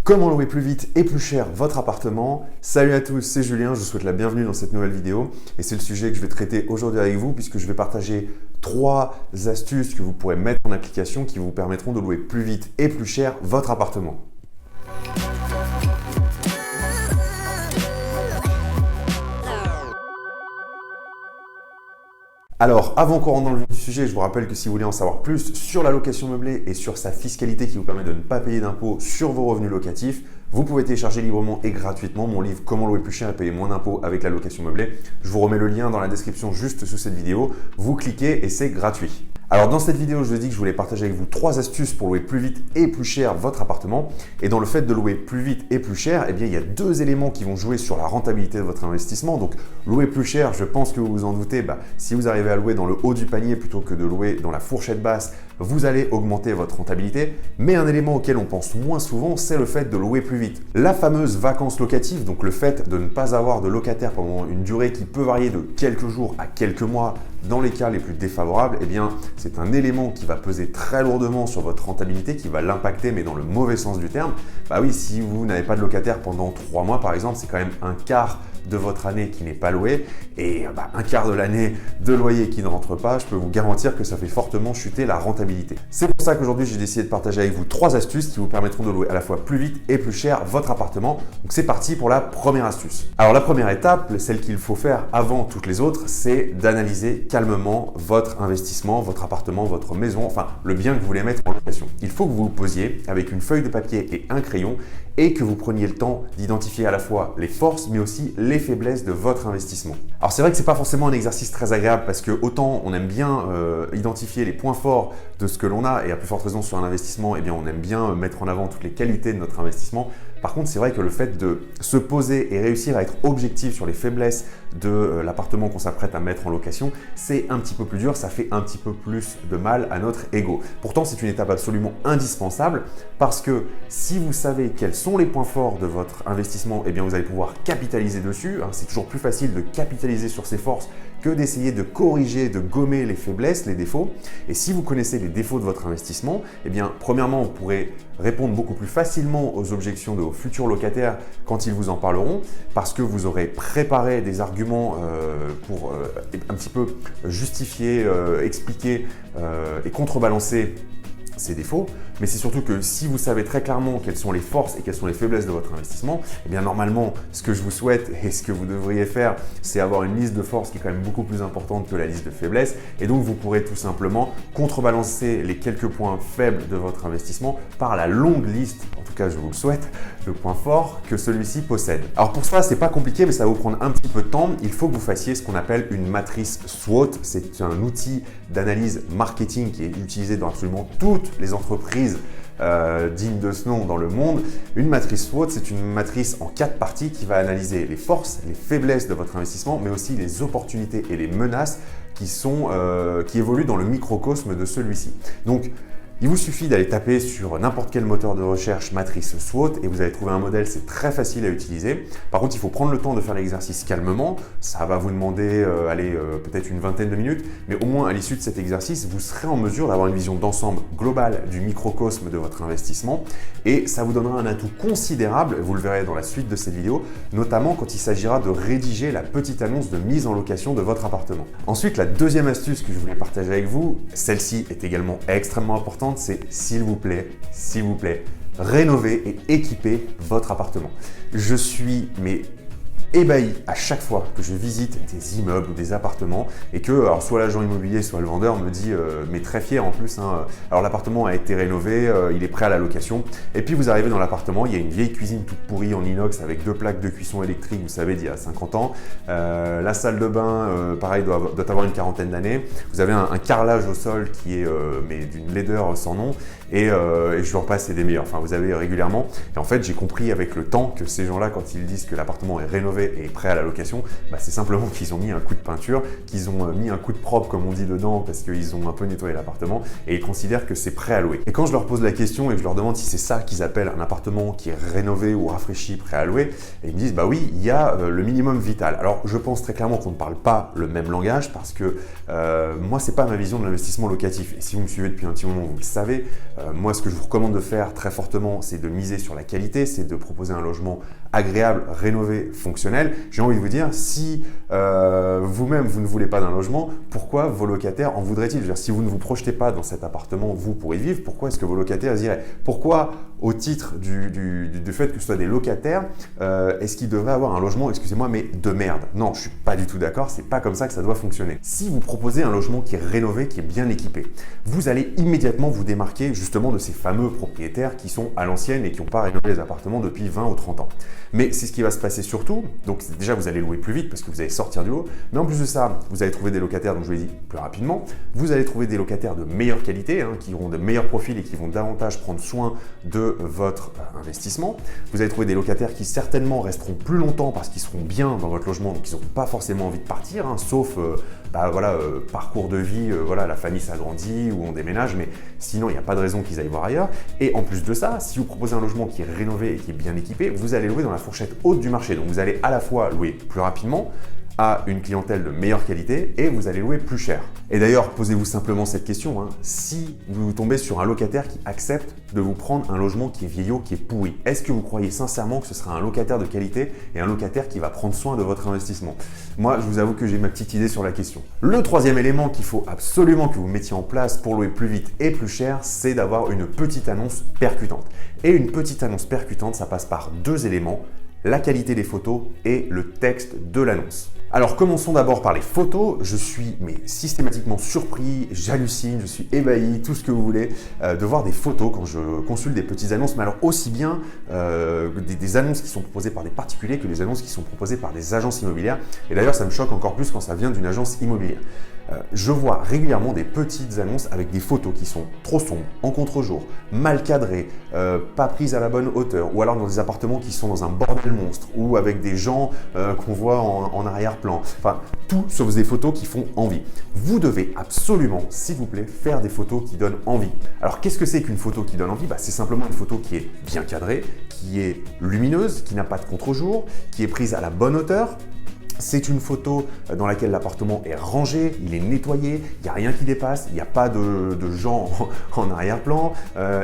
Comment louer plus vite et plus cher votre appartement? Salut à tous, c'est Julien, je vous souhaite la bienvenue dans cette nouvelle vidéo et c'est le sujet que je vais traiter aujourd'hui avec vous puisque je vais partager 3 astuces que vous pourrez mettre en application qui vous permettront de louer plus vite et plus cher votre appartement. Alors, avant qu'on rentre dans le vif du sujet, je vous rappelle que si vous voulez en savoir plus sur la location meublée et sur sa fiscalité qui vous permet de ne pas payer d'impôts sur vos revenus locatifs, vous pouvez télécharger librement et gratuitement mon livre Comment louer plus cher et payer moins d'impôts avec la location meublée. Je vous remets le lien dans la description juste sous cette vidéo. Vous cliquez et c'est gratuit. Alors dans cette vidéo, je vous ai dit que je voulais partager avec vous 3 astuces pour louer plus vite et plus cher votre appartement. Et dans le fait de louer plus vite et plus cher, eh bien, il y a 2 éléments qui vont jouer sur la rentabilité de votre investissement. Donc louer plus cher, je pense que vous vous en doutez, si vous arrivez à louer dans le haut du panier plutôt que de louer dans la fourchette basse, vous allez augmenter votre rentabilité. Mais un élément auquel on pense moins souvent, c'est le fait de louer plus vite. La fameuse vacance locative, donc le fait de ne pas avoir de locataire pendant une durée qui peut varier de quelques jours à quelques mois, dans les cas les plus défavorables, eh bien, c'est un élément qui va peser très lourdement sur votre rentabilité, qui va l'impacter, mais dans le mauvais sens du terme. Bah oui, si vous n'avez pas de locataire pendant 3 mois, par exemple, c'est quand même un quart de votre année qui n'est pas loué et un quart de l'année de loyer qui ne rentre pas, je peux vous garantir que ça fait fortement chuter la rentabilité. C'est pour ça qu'aujourd'hui, j'ai décidé de partager avec vous 3 astuces qui vous permettront de louer à la fois plus vite et plus cher votre appartement. Donc c'est parti pour la première astuce. Alors la première étape, celle qu'il faut faire avant toutes les autres, c'est d'analyser calmement votre investissement, votre appartement, votre maison, enfin le bien que vous voulez mettre en location. Il faut que vous vous posiez avec une feuille de papier et un crayon et que vous preniez le temps d'identifier à la fois les forces mais aussi les faiblesses de votre investissement. Alors c'est vrai que c'est pas forcément un exercice très agréable parce que autant on aime bien identifier les points forts de ce que l'on a et à plus forte raison sur un investissement, eh bien on aime bien mettre en avant toutes les qualités de notre investissement. Par contre, c'est vrai que le fait de se poser et réussir à être objectif sur les faiblesses de l'appartement qu'on s'apprête à mettre en location, c'est un petit peu plus dur, ça fait un petit peu plus de mal à notre ego. Pourtant, c'est une étape absolument indispensable parce que si vous savez quels sont les points forts de votre investissement, eh bien vous allez pouvoir capitaliser dessus. C'est toujours plus facile de capitaliser sur ses forces que d'essayer de corriger, de gommer les faiblesses, les défauts. Et si vous connaissez les défauts de votre investissement, eh bien, premièrement, vous pourrez répondre beaucoup plus facilement aux objections de vos futurs locataires quand ils vous en parleront, parce que vous aurez préparé des arguments pour un petit peu justifier, expliquer et contrebalancer ces défauts, mais c'est surtout que si vous savez très clairement quelles sont les forces et quelles sont les faiblesses de votre investissement, eh bien normalement, ce que je vous souhaite et ce que vous devriez faire, c'est avoir une liste de forces qui est quand même beaucoup plus importante que la liste de faiblesses, et donc vous pourrez tout simplement contrebalancer les quelques points faibles de votre investissement par la longue liste, en tout cas je vous le souhaite, de points forts que celui-ci possède. Alors pour ça, c'est pas compliqué, mais ça va vous prendre un petit peu de temps. Il faut que vous fassiez ce qu'on appelle une matrice SWOT. C'est un outil d'analyse marketing qui est utilisé dans absolument toutes les entreprises dignes de ce nom dans le monde. Une matrice SWOT, c'est une matrice en 4 parties qui va analyser les forces, les faiblesses de votre investissement, mais aussi les opportunités et les menaces qui évoluent dans le microcosme de celui-ci. Donc, il vous suffit d'aller taper sur n'importe quel moteur de recherche matrice SWOT et vous allez trouver un modèle, c'est très facile à utiliser. Par contre, il faut prendre le temps de faire l'exercice calmement. Ça va vous demander peut-être une vingtaine de minutes, mais au moins à l'issue de cet exercice, vous serez en mesure d'avoir une vision d'ensemble globale du microcosme de votre investissement et ça vous donnera un atout considérable, vous le verrez dans la suite de cette vidéo, notamment quand il s'agira de rédiger la petite annonce de mise en location de votre appartement. Ensuite, la deuxième astuce que je voulais partager avec vous, celle-ci est également extrêmement importante, c'est s'il vous plaît, rénover et équiper votre appartement. Je suis ébahi à chaque fois que je visite des immeubles ou des appartements et que alors soit l'agent immobilier soit le vendeur me dit mais très fier en plus alors l'appartement a été rénové, il est prêt à la location et puis vous arrivez dans l'appartement, il y a une vieille cuisine toute pourrie en inox avec 2 plaques de cuisson électrique, vous savez, d'il y a 50 ans, la salle de bain pareil doit avoir une quarantaine d'années, vous avez un carrelage au sol qui est mais d'une laideur sans nom et je vais en passer des meilleurs, enfin vous avez régulièrement et en fait j'ai compris avec le temps que ces gens-là quand ils disent que l'appartement est rénové rénové et prêt à la location, c'est simplement qu'ils ont mis un coup de peinture, qu'ils ont mis un coup de propre comme on dit dedans parce qu'ils ont un peu nettoyé l'appartement et ils considèrent que c'est prêt à louer. Et quand je leur pose la question et que je leur demande si c'est ça qu'ils appellent un appartement qui est rénové ou rafraîchi, prêt à louer, et ils me disent oui, il y a le minimum vital. Alors je pense très clairement qu'on ne parle pas le même langage parce que moi c'est pas ma vision de l'investissement locatif. Et si vous me suivez depuis un petit moment, vous le savez, moi ce que je vous recommande de faire très fortement, c'est de miser sur la qualité, c'est de proposer un logement agréable, rénové, fonctionnel. J'ai envie de vous dire, si vous-même vous ne voulez pas d'un logement, pourquoi vos locataires en voudraient-ils? Je veux dire, si vous ne vous projetez pas dans cet appartement, vous pour y vivre, pourquoi est-ce que vos locataires iraient? Pourquoi, au titre du fait que ce soit des locataires, est-ce qu'ils devraient avoir un logement, excusez-moi, mais de merde? Non, je suis pas du tout d'accord, c'est pas comme ça que ça doit fonctionner. Si vous proposez un logement qui est rénové, qui est bien équipé, vous allez immédiatement vous démarquer justement de ces fameux propriétaires qui sont à l'ancienne et qui n'ont pas rénové les appartements depuis 20 ou 30 ans. Mais c'est ce qui va se passer surtout, donc déjà vous allez louer plus vite parce que vous allez sortir du lot, mais en plus de ça, vous allez trouver des locataires, donc je vous l'ai dit plus rapidement, vous allez trouver des locataires de meilleure qualité, qui auront de meilleurs profils et qui vont davantage prendre soin de votre investissement. Vous allez trouver des locataires qui certainement resteront plus longtemps parce qu'ils seront bien dans votre logement, donc ils n'auront pas forcément envie de partir, sauf parcours de vie, la famille s'agrandit ou on déménage, mais sinon il n'y a pas de raison qu'ils aillent voir ailleurs. Et en plus de ça, si vous proposez un logement qui est rénové et qui est bien équipé, vous allez louer dans la fourchette haute du marché. Donc vous allez à la fois louer plus rapidement, à une clientèle de meilleure qualité et vous allez louer plus cher. Et d'ailleurs, posez-vous simplement cette question, si vous tombez sur un locataire qui accepte de vous prendre un logement qui est vieillot, qui est pourri, est-ce que vous croyez sincèrement que ce sera un locataire de qualité et un locataire qui va prendre soin de votre investissement? Moi, je vous avoue que j'ai ma petite idée sur la question. Le troisième élément qu'il faut absolument que vous mettiez en place pour louer plus vite et plus cher, c'est d'avoir une petite annonce percutante. Et une petite annonce percutante, ça passe par deux éléments: la qualité des photos et le texte de l'annonce. Alors commençons d'abord par les photos. Je suis systématiquement surpris, j'hallucine, je suis ébahi, tout ce que vous voulez, de voir des photos quand je consulte des petites annonces, mais alors aussi bien des annonces qui sont proposées par des particuliers que des annonces qui sont proposées par des agences immobilières. Et d'ailleurs, ça me choque encore plus quand ça vient d'une agence immobilière. Je vois régulièrement des petites annonces avec des photos qui sont trop sombres, en contre-jour, mal cadrées, pas prises à la bonne hauteur, ou alors dans des appartements qui sont dans un bordel monstre, ou avec des gens qu'on voit en arrière-plan. Enfin, tout sauf des photos qui font envie. Vous devez absolument, s'il vous plaît, faire des photos qui donnent envie. Alors, qu'est-ce que c'est qu'une photo qui donne envie? C'est simplement une photo qui est bien cadrée, qui est lumineuse, qui n'a pas de contre-jour, qui est prise à la bonne hauteur. C'est une photo dans laquelle l'appartement est rangé, il est nettoyé, il n'y a rien qui dépasse, il n'y a pas de gens en arrière-plan.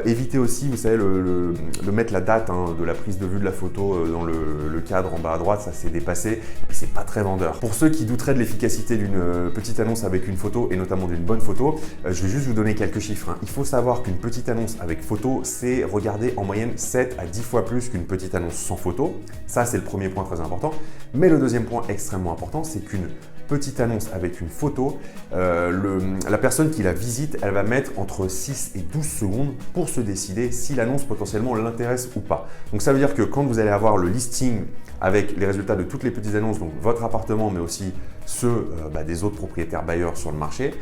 Évitez aussi, vous savez, de mettre la date de la prise de vue de la photo dans le cadre en bas à droite, ça c'est dépassé et c'est pas très vendeur. Pour ceux qui douteraient de l'efficacité d'une petite annonce avec une photo et notamment d'une bonne photo, je vais juste vous donner quelques chiffres. Il faut savoir qu'une petite annonce avec photo, c'est regardé en moyenne 7 à 10 fois plus qu'une petite annonce sans photo. Ça, c'est le premier point très important. Mais le deuxième point extrêmement important, c'est qu'une petite annonce avec une photo, la personne qui la visite, elle va mettre entre 6 et 12 secondes pour se décider si l'annonce potentiellement l'intéresse ou pas. Donc ça veut dire que quand vous allez avoir le listing avec les résultats de toutes les petites annonces, donc votre appartement, mais aussi ceux des autres propriétaires bailleurs sur le marché,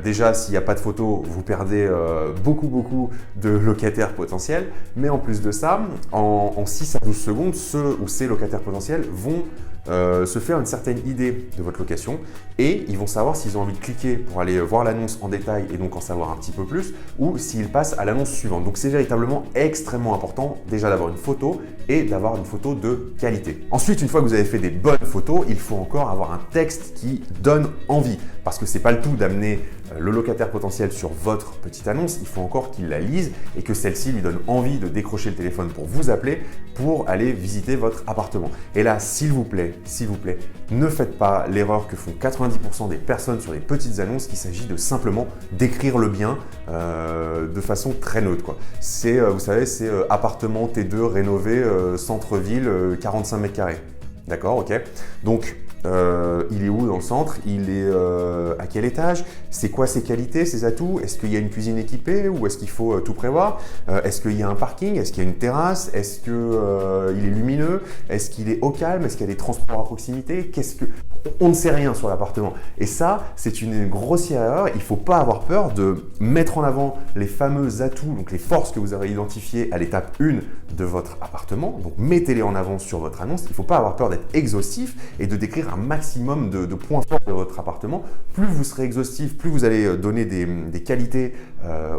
déjà, s'il n'y a pas de photo, vous perdez beaucoup de locataires potentiels. Mais en plus de ça, en 6 à 12 secondes, ceux ou ces locataires potentiels vont se faire une certaine idée de votre location et ils vont savoir s'ils ont envie de cliquer pour aller voir l'annonce en détail et donc en savoir un petit peu plus ou s'ils passent à l'annonce suivante. Donc c'est véritablement extrêmement important déjà d'avoir une photo et d'avoir une photo de qualité. Ensuite, une fois que vous avez fait des bonnes photos, il faut encore avoir un texte qui donne envie parce que c'est pas le tout d'amener le locataire potentiel sur votre petite annonce, il faut encore qu'il la lise et que celle-ci lui donne envie de décrocher le téléphone pour vous appeler pour aller visiter votre appartement. Et là, s'il vous plaît, ne faites pas l'erreur que font 90% des personnes sur les petites annonces, qu'il s'agit de simplement décrire le bien de façon très neutre, quoi. C'est, vous savez, c'est appartement T2 rénové, centre-ville, 45 mètres carrés. D'accord, ok. Donc, il est où dans le centre? Il est à quel étage? C'est quoi ses qualités, ses atouts? Est-ce qu'il y a une cuisine équipée ou est-ce qu'il faut tout prévoir? Est-ce qu'il y a un parking? Est-ce qu'il y a une terrasse? Est-ce qu'il est lumineux? Est-ce qu'il est au calme? Est-ce qu'il y a des transports à proximité? on ne sait rien sur l'appartement. Et ça, c'est une grossière erreur. Il ne faut pas avoir peur de mettre en avant les fameux atouts, donc les forces que vous aurez identifiées à l'étape 1 de votre appartement. Donc mettez-les en avant sur votre annonce. Il ne faut pas avoir peur d'être exhaustif et de décrire un maximum de points forts de votre appartement. Plus vous serez exhaustif, plus vous allez donner des qualités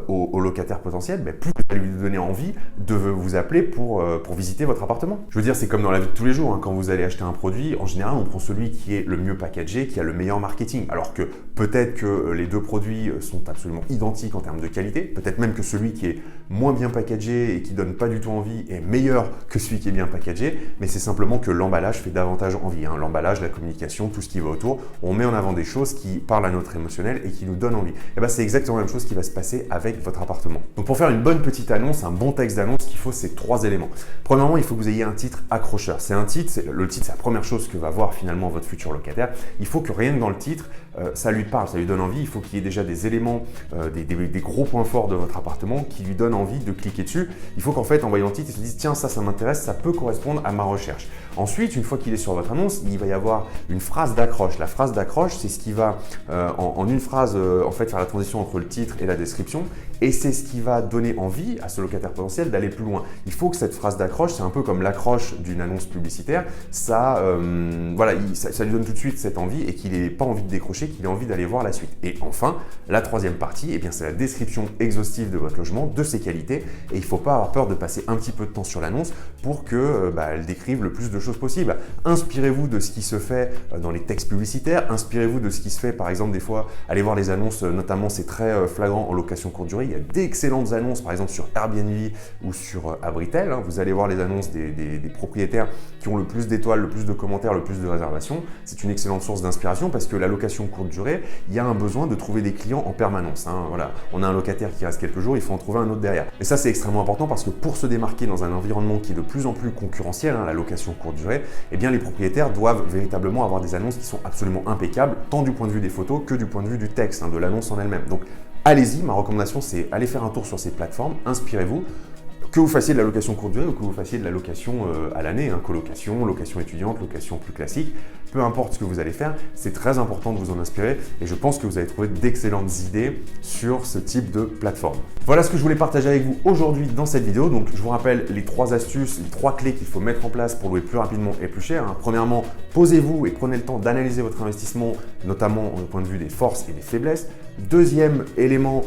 aux locataires potentiels, mais plus vous allez lui donner envie de vous appeler pour visiter votre appartement. Je veux dire, c'est comme dans la vie de tous les jours. Quand vous allez acheter un produit, en général, on prend celui qui est le mieux packagé, qui a le meilleur marketing. Alors que peut-être que les deux produits sont absolument identiques en termes de qualité. Peut-être même que celui qui est moins bien packagé et qui donne pas du tout envie est meilleur que celui qui est bien packagé. Mais c'est simplement que l'emballage fait davantage envie. L'emballage, la communication, tout ce qui va autour, on met en avant des choses qui parlent à notre émotionnel et qui nous donnent envie. Et c'est exactement la même chose qui va se passer avec votre appartement. Donc pour faire une bonne petite annonce, un bon texte d'annonce, il faut ces 3 éléments. Premièrement, il faut que vous ayez un titre accrocheur. C'est un titre, le titre, c'est la première chose que va voir finalement votre futur locataire. Il faut que rien que dans le titre, ça lui parle, ça lui donne envie. Il faut qu'il y ait déjà des éléments, des gros points forts de votre appartement qui lui donnent envie de cliquer dessus. Il faut qu'en fait, en voyant le titre, il se dise tiens, ça m'intéresse, ça peut correspondre à ma recherche. Ensuite, une fois qu'il est sur votre annonce, il va y avoir une phrase d'accroche. La phrase d'accroche, c'est ce qui va en une phrase en fait faire la transition entre le titre et la description. Et c'est ce qui va donner envie à ce locataire potentiel d'aller plus loin. Il faut que cette phrase d'accroche, c'est un peu comme l'accroche d'une annonce publicitaire, ça lui donne tout de suite cette envie et qu'il n'ait pas envie de décrocher, qu'il ait envie d'aller voir la suite. Et enfin, la troisième partie, c'est la description exhaustive de votre logement, de ses qualités. Et il ne faut pas avoir peur de passer un petit peu de temps sur l'annonce pour qu'elle décrive le plus de choses possible. Inspirez-vous de ce qui se fait dans les textes publicitaires, inspirez-vous de ce qui se fait par exemple des fois, allez voir les annonces, notamment c'est très flagrant en location courte durée. Il y a d'excellentes annonces, par exemple sur Airbnb ou sur Abritel. Vous allez voir les annonces des propriétaires qui ont le plus d'étoiles, le plus de commentaires, le plus de réservations. C'est une excellente source d'inspiration parce que la location courte durée, il y a un besoin de trouver des clients en permanence. On a un locataire qui reste quelques jours, il faut en trouver un autre derrière. Et ça, c'est extrêmement important parce que pour se démarquer dans un environnement qui est de plus en plus concurrentiel, la location courte durée, les propriétaires doivent véritablement avoir des annonces qui sont absolument impeccables, tant du point de vue des photos que du point de vue du texte, de l'annonce en elle-même. Donc, allez-y, ma recommandation, c'est aller faire un tour sur ces plateformes, inspirez-vous. Que vous fassiez de la location courte durée ou que vous fassiez de la location à l'année, colocation, location étudiante, location plus classique, peu importe ce que vous allez faire, c'est très important de vous en inspirer et je pense que vous allez trouver d'excellentes idées sur ce type de plateforme. Voilà ce que je voulais partager avec vous aujourd'hui dans cette vidéo. Donc je vous rappelle les 3 astuces, les 3 clés qu'il faut mettre en place pour louer plus rapidement et plus cher. Premièrement, posez-vous et prenez le temps d'analyser votre investissement, notamment au point de vue des forces et des faiblesses. Deuxième élément,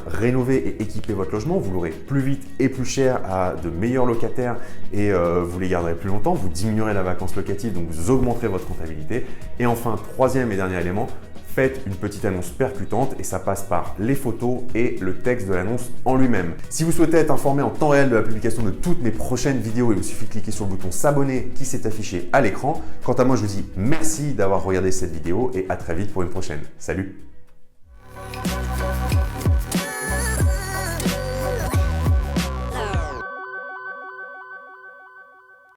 rénover et équiper votre logement. Vous l'aurez plus vite et plus cher à de meilleurs locataires et vous les garderez plus longtemps. Vous diminuerez la vacance locative, donc vous augmenterez votre rentabilité. Et enfin, troisième et dernier élément, faites une petite annonce percutante et ça passe par les photos et le texte de l'annonce en lui-même. Si vous souhaitez être informé en temps réel de la publication de toutes mes prochaines vidéos, il vous suffit de cliquer sur le bouton s'abonner qui s'est affiché à l'écran. Quant à moi, je vous dis merci d'avoir regardé cette vidéo et à très vite pour une prochaine. Salut!